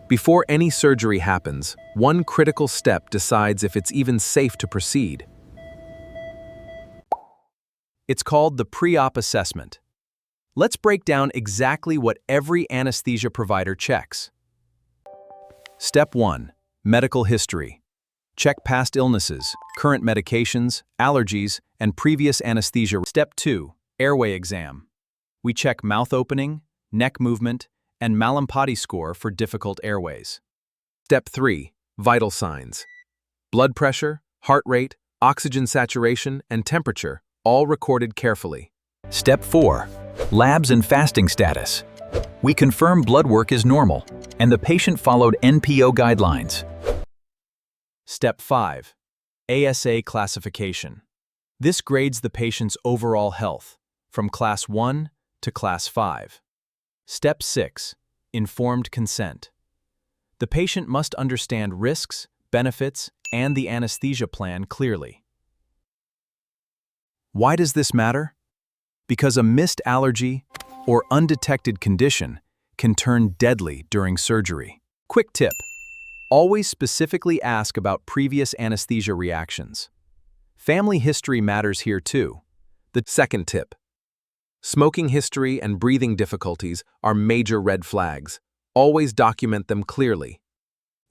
Before any surgery happens, one critical step decides if it's even safe to proceed. It's called the pre-op assessment. Let's break down exactly what every anesthesia provider checks. Step 1. Medical history. Check past illnesses, current medications, allergies, and previous anesthesia. Step 2. Airway exam. We check mouth opening, neck movement, and Malampati score for difficult airways. Step 3. Vital signs. Blood pressure, heart rate, oxygen saturation, and temperature, all recorded carefully. Step 4. Labs and fasting status. We confirm blood work is normal, and the patient followed NPO guidelines. Step 5. ASA classification. This grades the patient's overall health, from Class 1 to Class 5. Step 6. Informed consent. The patient must understand risks, benefits, and the anesthesia plan clearly. Why does this matter? Because a missed allergy or undetected condition can turn deadly during surgery. Quick tip: always specifically ask about previous anesthesia reactions. Family history matters here too. The second tip: smoking history and breathing difficulties are major red flags. Always document them clearly.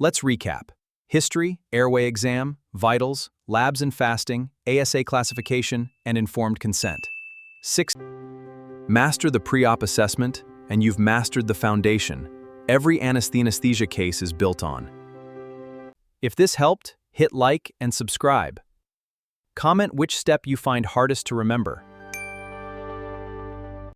Let's recap: history, airway exam, vitals, labs and fasting, ASA classification, and informed consent. 6. Master the pre-op assessment, and you've mastered the foundation every anesthesia case is built on. If this helped, hit like and subscribe. Comment which step you find hardest to remember.